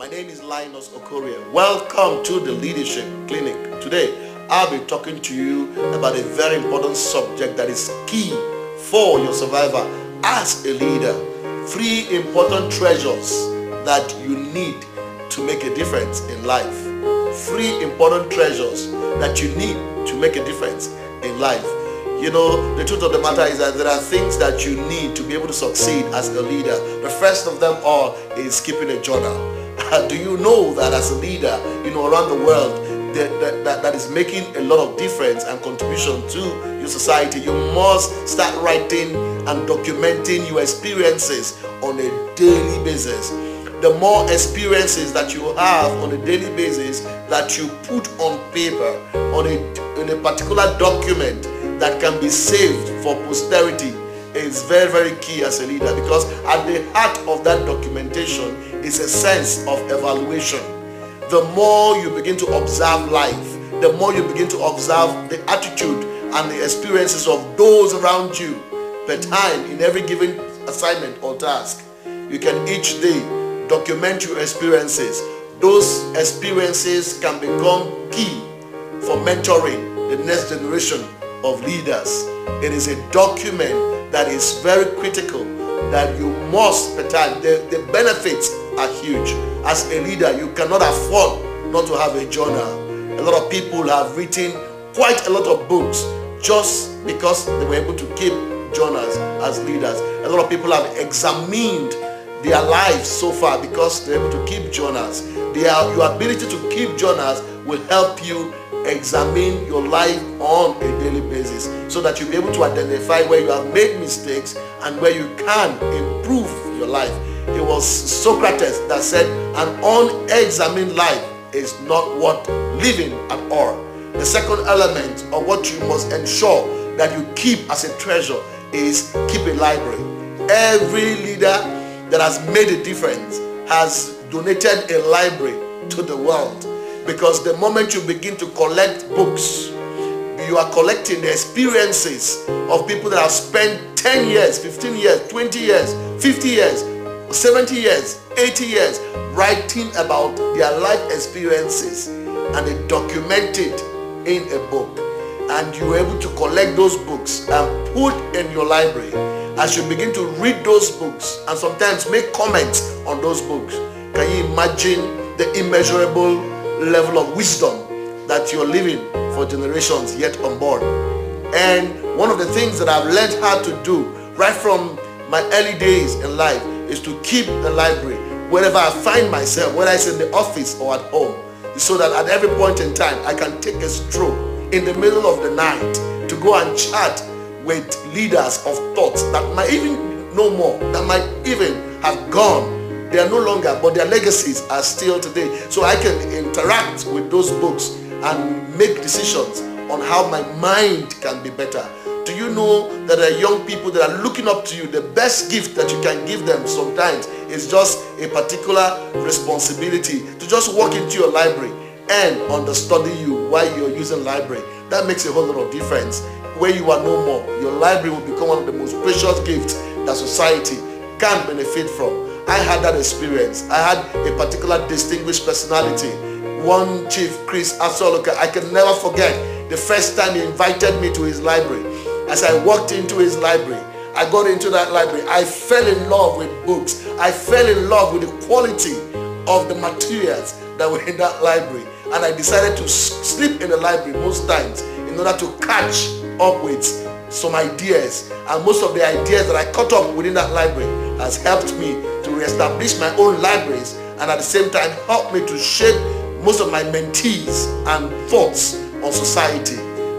My name is LINUS OKORIE. Welcome to the Leadership Clinic. Today, I'll be talking to you about a very important subject that is key for your survival as a leader. 3 important treasures that you need to make a difference in life. 3 important treasures that you need to make a difference in life. You know, the truth of the matter is that there are things that you need to be able to succeed as a leader. The first of them all is keeping a journal. Do you know that as a leader, around the world, that is making a lot of difference and contribution to your society? You must start writing and documenting your experiences on a daily basis. The more experiences that you have on a daily basis that you put on paper, in a particular document that can be saved for posterity, is very, very key as a leader, because at the heart of that documentation is a sense of evaluation. The more you begin to observe life, the more you begin to observe the attitude and the experiences of those around you per time in every given assignment or task, you can each day document your experiences. Those experiences can become key for mentoring the next generation of leaders. It is a document that is very critical, that you must per time. The benefits are huge. As a leader, you cannot afford not to have a journal. A lot of people have written quite a lot of books just because they were able to keep journals as leaders. A lot of people have examined their lives so far because they're able to keep journals. Your ability to keep journals will help you examine your life on a daily basis, so that you'll be able to identify where you have made mistakes and where you can improve your life. It was Socrates that said, an unexamined life is not worth living at all. The second element of what you must ensure that you keep as a treasure is keep a library. Every leader that has made a difference has donated a library to the world, because the moment you begin to collect books, you are collecting the experiences of people that have spent 10 years, 15 years, 20 years, 50 years, 70 years, 80 years writing about their life experiences, and they document it in a book. And you are able to collect those books and put in your library. As you begin to read those books and sometimes make comments on those books, can you imagine the immeasurable level of wisdom that you're living for generations yet unborn? And one of the things that I've learned how to do right from my early days in life is to keep the library wherever I find myself, whether it's in the office or at home, so that at every point in time I can take a stroll in the middle of the night to go and chat with leaders of thoughts that might even know more, that might even have gone. They are no longer, but their legacies are still today. So I can interact with those books and make decisions on how my mind can be better. Do you know that there are young people that are looking up to you? The best gift that you can give them sometimes is just a particular responsibility to just walk into your library and understudy you while you're using library. That makes a whole lot of difference. Where you are no more, your library will become one of the most precious gifts that society can benefit from. I had that experience. I had a particular distinguished personality, one Chief Chris Asoloka. I can never forget the first time he invited me to his library. As I walked into his library, I got into that library. I fell in love with books. I fell in love with the quality of the materials that were in that library. And I decided to sleep in the library most times in order to catch up with some ideas. And most of the ideas that I caught up within that library has helped me to reestablish my own libraries, and at the same time helped me to shape most of my mentees and thoughts on society.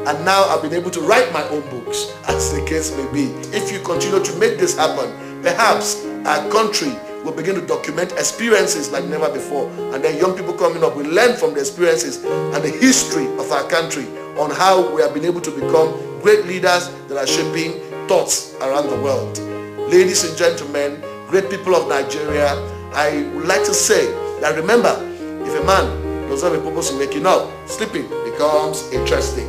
And now I've been able to write my own books, as the case may be. If you continue to make this happen, perhaps our country will begin to document experiences like never before, and then young people coming up will learn from the experiences and the history of our country on how we have been able to become great leaders that are shaping thoughts around the world. Ladies and gentlemen, great people of Nigeria, I would like to say that remember, if a man does not have a purpose in waking up, sleeping becomes interesting.